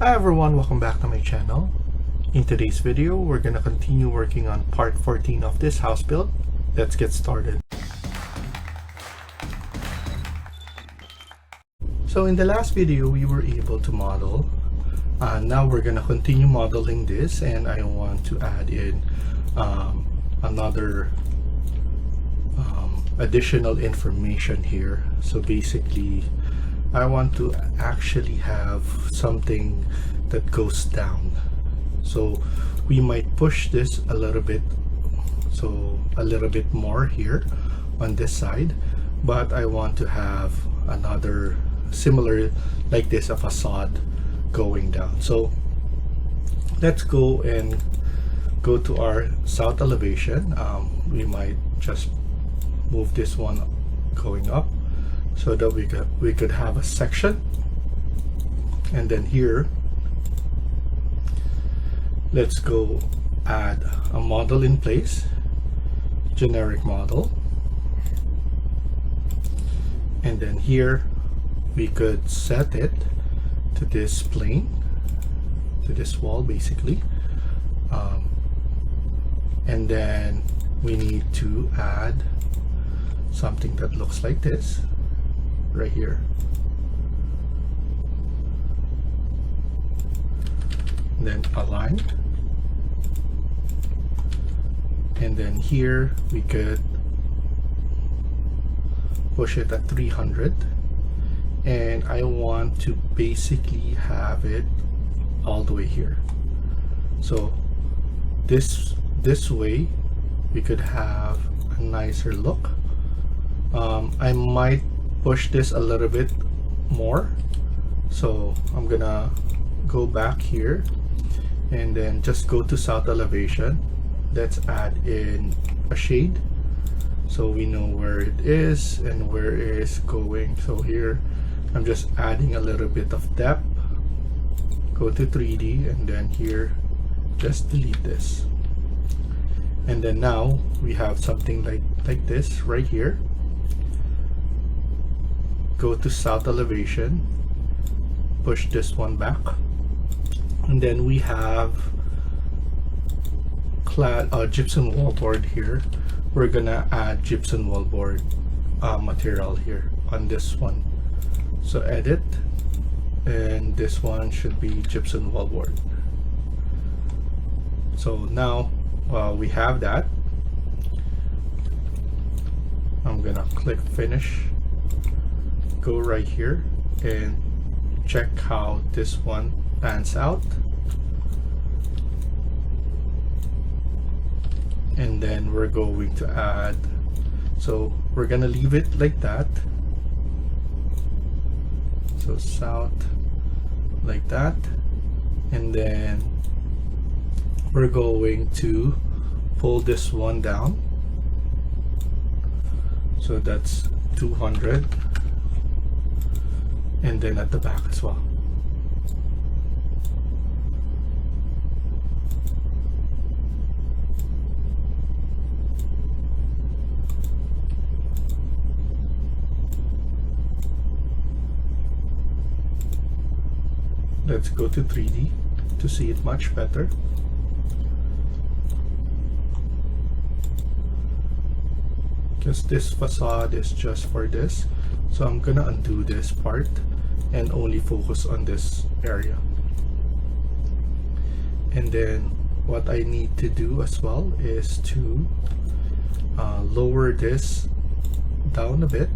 Hi everyone, welcome back to my channel. In today's video, we're gonna continue working on part 14 of this house build. Let's get started. So in the last video, we were able to model. Now we're gonna continue modeling this, and I want to add in another additional information here. So basically, I want to actually have something that goes down. So we might push this a little bit, so a little bit more here on this side, but I want to have another similar like this, a facade going down. So let's go and go to our south elevation. We might just move this one going up so that we could have a section. And then here, let's go add a model in place, generic model. And then here we could set it to this plane, to this wall basically. And then we need to add something that looks like this right here. Then align, and then here we could push it at 300, and I want to basically have it all the way here. So this way we could have a nicer look. I might push this a little bit more, so I'm gonna go back here and then just go to south elevation. Let's add in a shade so we know where it is and where it is going. So here I'm just adding a little bit of depth. Go to 3D, and then here just delete this, and then now we have something like this right here. Go to south elevation, push this one back, and then we have gypsum wallboard here. We're gonna add gypsum wallboard material here on this one. So edit, and this one should be gypsum wallboard. So now we have that. I'm gonna click finish, go right here and check how this one pans out, and then we're going to add, so we're gonna leave it like that, so south like that, and then we're going to pull this one down, so that's 200, and then at the back as well. Let's go to 3D to see it much better. Because this facade is just for this, so I'm gonna undo this part and only focus on this area. And then what I need to do as well is to lower this down a bit.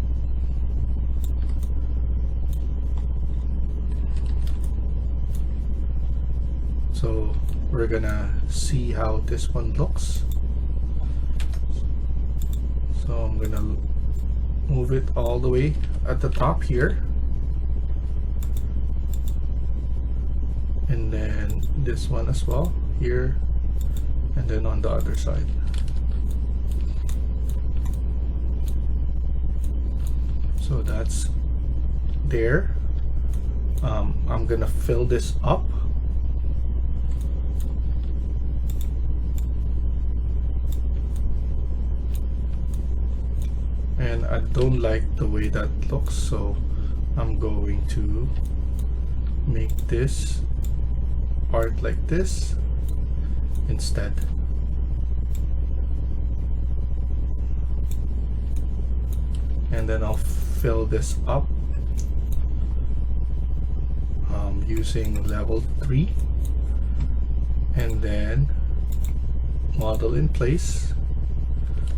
So we're gonna see how this one looks. So I'm gonna move it all the way at the top here, and then this one as well here, and then on the other side. So that's there. I'm gonna fill this up, and I don't like the way that looks, so I'm going to make this part like this instead. And then I'll fill this up using level 3, and then model in place,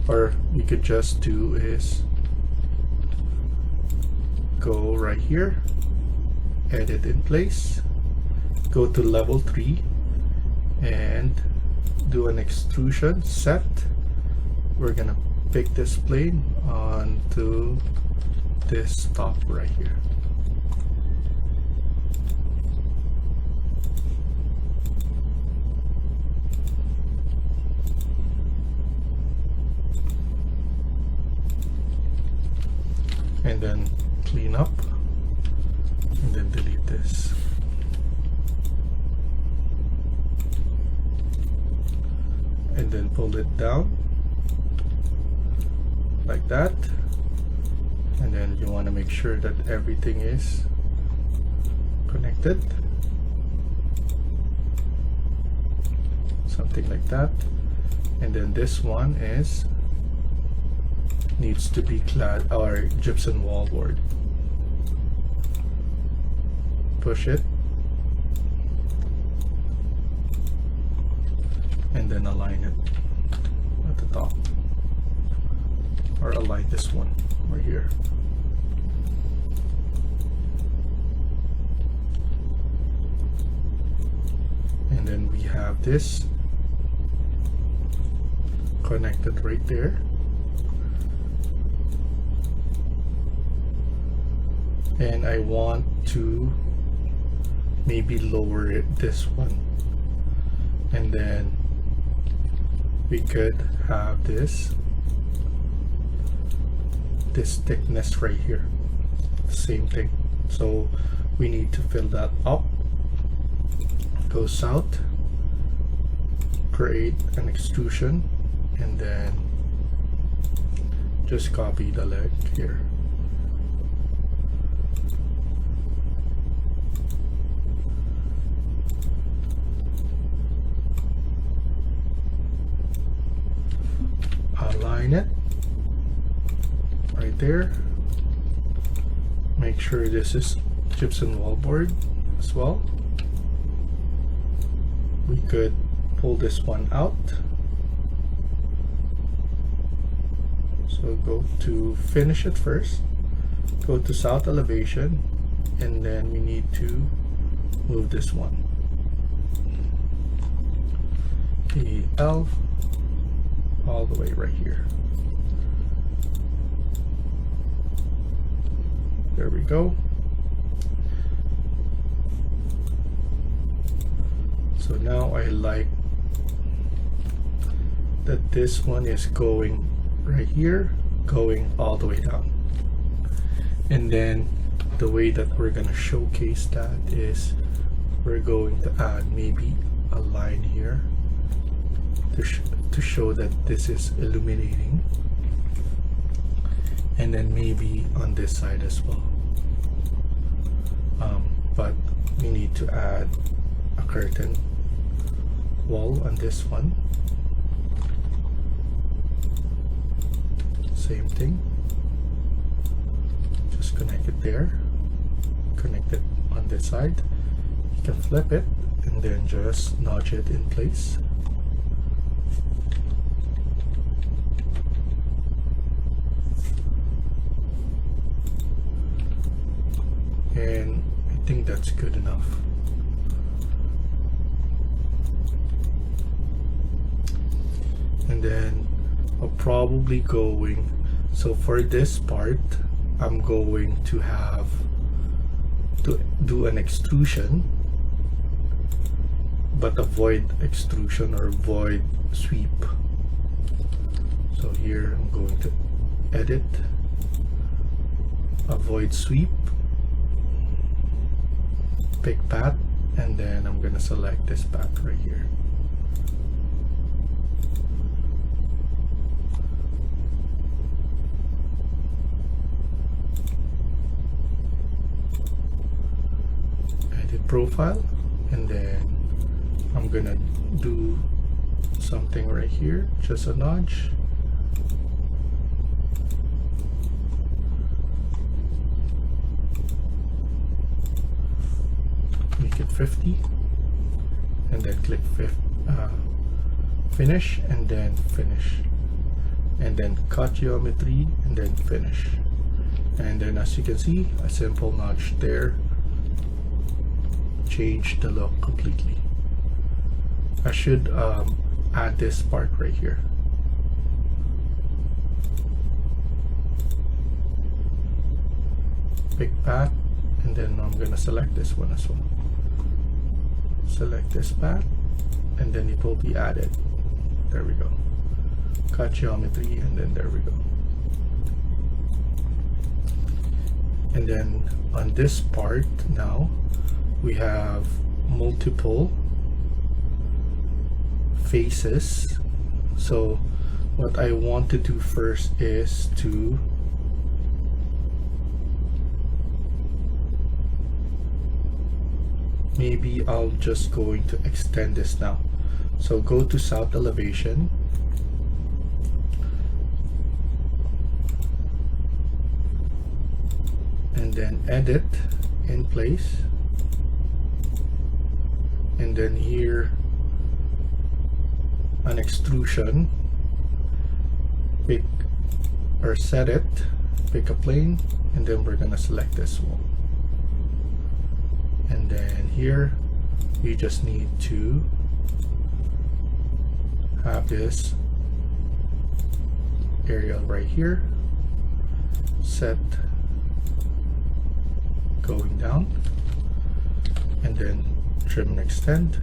or we could just do is go right here, edit in place, go to level 3 and do an extrusion set. We're gonna pick this plane onto this top right here. And then clean up and then delete this. And then pull it down like that. And then you want to make sure that everything is connected. Something like that. And then this one is needs to be clad or gypsum wallboard. Push it and then align it at the top, or align this one right here. And then we have this connected right there. And I want to maybe lower it, this one, and then we could have this thickness right here, same thing. So we need to fill that up, go south, create an extrusion, and then just copy the leg here. Align it right there. Make sure this is gypsum wallboard as well. We could pull this one out. So go to finish it first, go to south elevation, and then we need to move this one. EL all the way right here. There we go. So now I like that this one is going right here, going all the way down. And then the way that we're gonna showcase that is we're going to add maybe a line here to show that this is illuminating, and then maybe on this side as well. But we need to add a curtain wall on this one. Same thing, just connect it there, connect it on this side. You can flip it and then just notch it in place. And I think that's good enough. And then I'll probably going, so for this part I'm going to have to do an extrusion, but avoid extrusion or void sweep. So here I'm going to edit, avoid sweep, pick path, and then I'm gonna select this path right here. Edit profile, and then I'm gonna do something right here, just a nudge. Make it 50 and then click finish and then finish, and then cut geometry and then finish. And then as you can see, a simple nudge there changed the look completely. I should add this part right here. Pick path, and then I'm gonna select this one as well. Select this path, and then it will be added. There we go. Cut geometry, and then there we go. And then on this part now, we have multiple faces. So what I want to do first is to maybe I'll just going to extend this now. So go to south elevation, and then edit in place, and then here an extrusion, pick or set it, pick a plane, and then we're gonna select this one. And then here we just need to have this area right here set going down, and then trim and extend.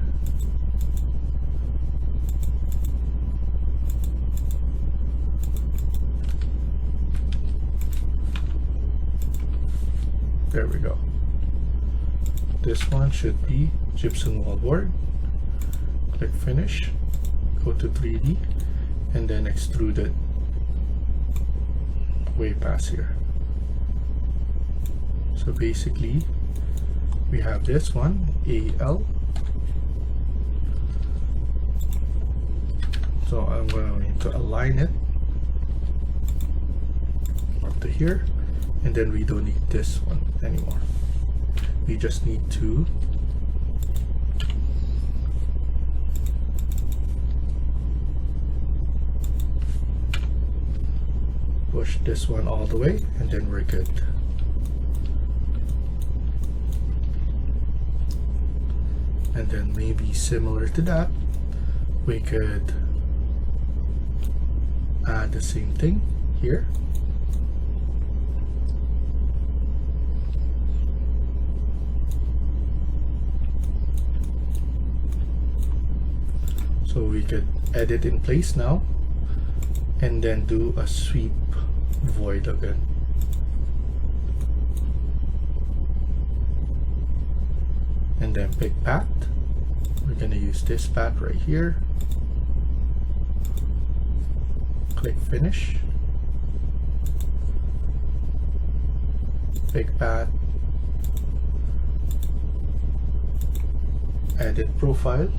There we go. This one should be gypsum wall board. Click finish, go to 3D, and then extrude it way past here. So basically we have this one, AL. So I'm going to align it up to here, and then we don't need this one anymore. We just need to push this one all the way, and then we're good. And then maybe similar to that, we could add the same thing here. So we could edit in place now, and then do a sweep void again. And then pick path. We're gonna use this path right here. Click finish. Pick path. Edit profile.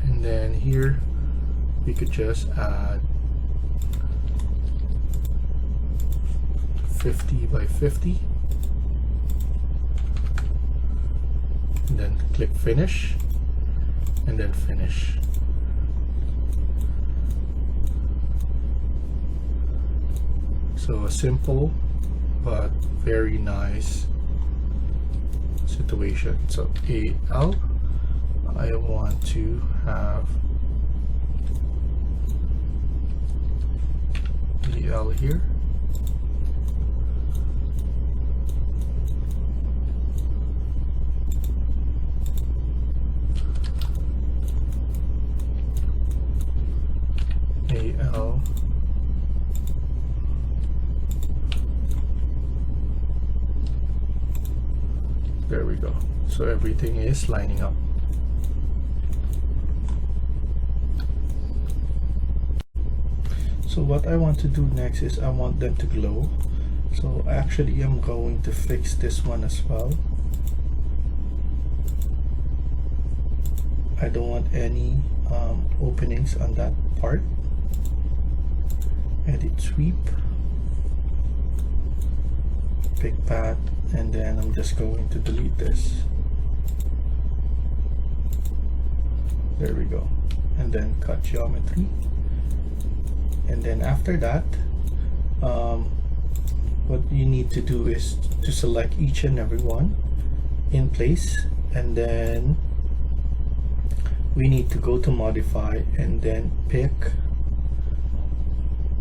And then here we could just add 50 by 50, and then click finish, and then finish. So a simple but very nice situation. So AL, I want to have AL here. AL. There we go. So everything is lining up. So what I want to do next is I want them to glow. So actually I'm going to fix this one as well. I don't want any openings on that part. Edit sweep, pick path, and then I'm just going to delete this. There we go. And then cut geometry. And then after that, what you need to do is to select each and every one in place, and then we need to go to modify and then pick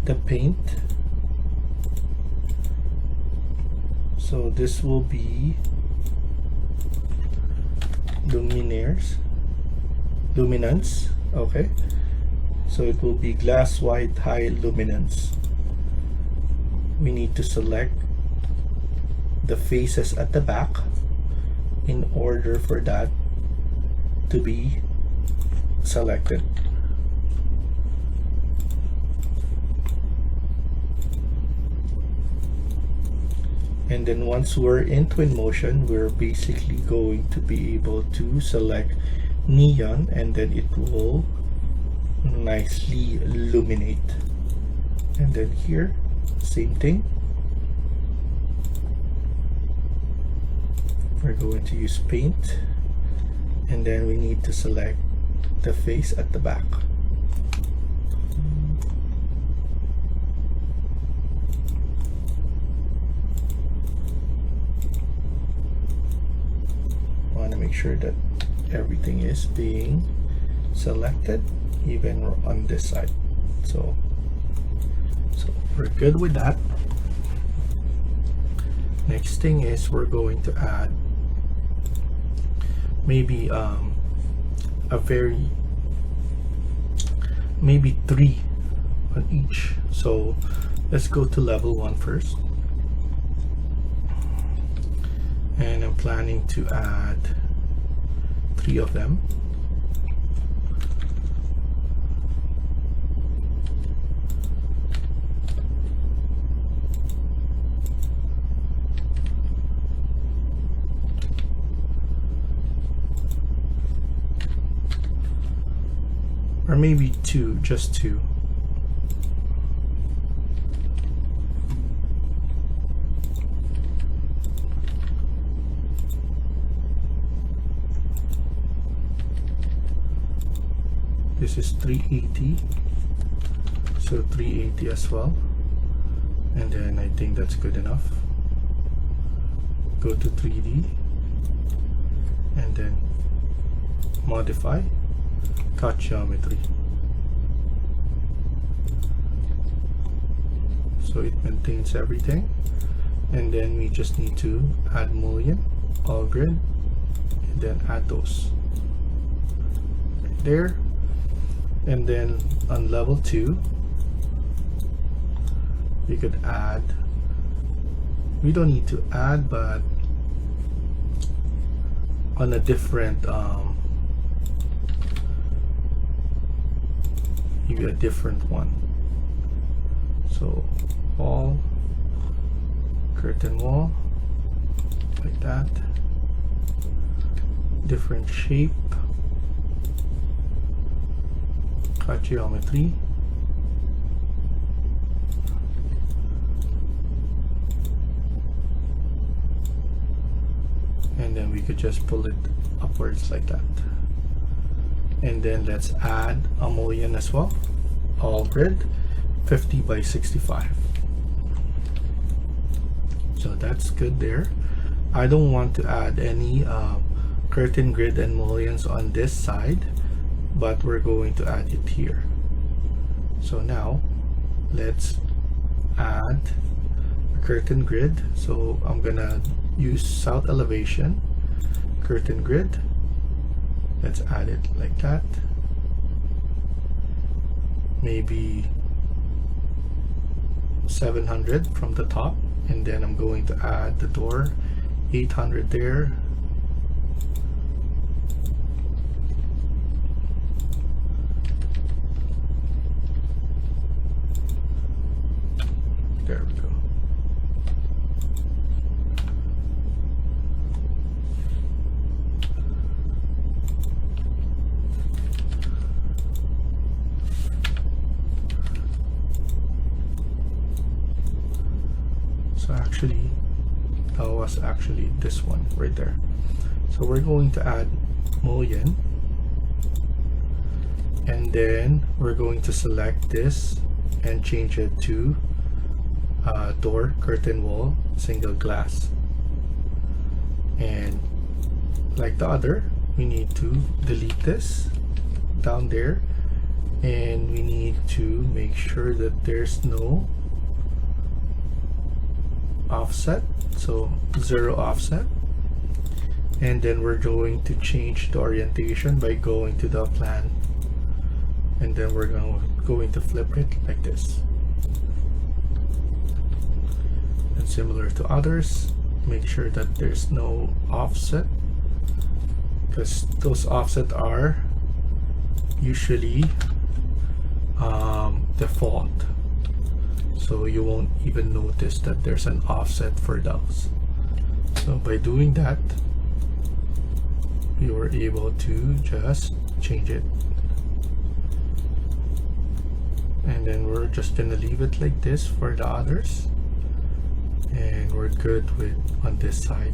the paint. So this will be luminaires, luminance. Okay, so it will be glass white high luminance. We need to select the faces at the back in order for that to be selected. And then once we're in Twinmotion, we're basically going to be able to select neon, and then it will nicely illuminate. And then here, same thing. We're going to use paint, and then we need to select the face at the back. Want to make sure that everything is being selected, even on this side. So we're good with that. Next thing is we're going to add maybe maybe 3 on each. So let's go to level 1 first, and I'm planning to add 3 of them. Or maybe 2, just 2. This is 380, so 380 as well, and then I think that's good enough. Go to 3D and then modify, cut geometry, so it maintains everything. And then we just need to add mullion, all grid, and then add those right there. And then on level 2, we could add, we don't need to add, but on a different maybe a different one. So wall, curtain wall, like that, different shape, cut geometry, and then we could just pull it upwards like that. And then let's add a mullion as well, all grid, 50 by 65. So that's good there. I don't want to add any curtain grid and mullions on this side, but we're going to add it here. So now let's add a curtain grid. So I'm gonna use south elevation, curtain grid. Let's add it like that. Maybe 700 from the top, and then I'm going to add the door, 800 there. There we go. That was actually this one right there. So we're going to add mullion, and then we're going to select this and change it to door, curtain wall, single glass. And like the other, we need to delete this down there, and we need to make sure that there's no offset, so 0 offset. And then we're going to change the orientation by going to the plan, and then we're going to flip it like this. And similar to others, make sure that there's no offset, because those offset are usually default, so you won't even notice that there's an offset for those. So by doing that, we were able to just change it, and then we're just gonna leave it like this for the others, and we're good with on this side.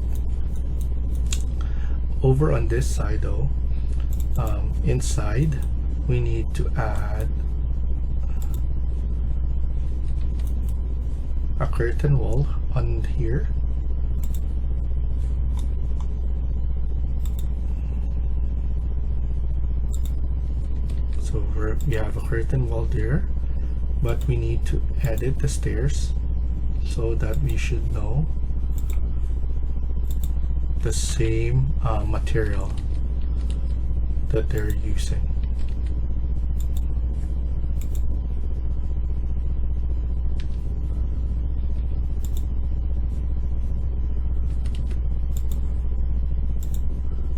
Over on this side though, inside we need to add a curtain wall on here. So we have a curtain wall there, but we need to edit the stairs so that we should know the same material that they're using.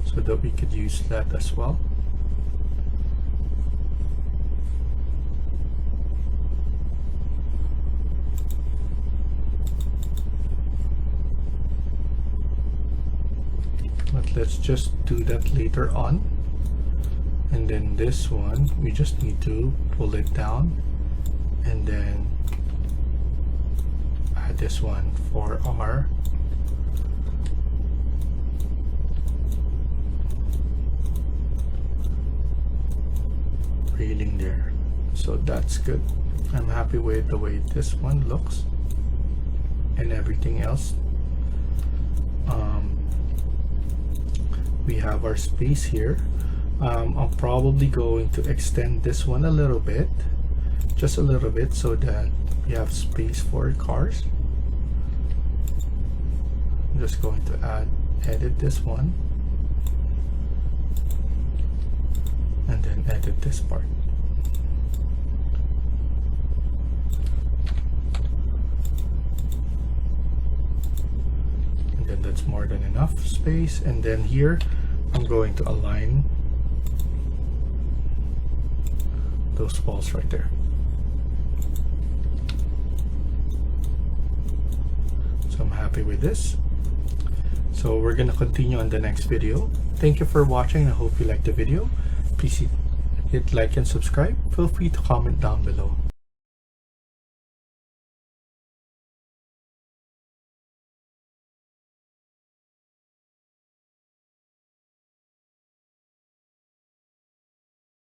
So that we could use that as well. But let's just do that later on. And then this one, we just need to pull it down and then add this one for our railing there. So that's good. I'm happy with the way this one looks and everything else. We have our space here. I'm probably going to extend this one a little bit, just a little bit, so that we have space for cars. I'm just going to edit this one, and then edit this part. And then that's more than enough space. And then here I'm going to align those walls right there. So I'm happy with this. So we're gonna continue on the next video. Thank you for watching. I hope you liked the video. Please hit like and subscribe. Feel free to comment down below.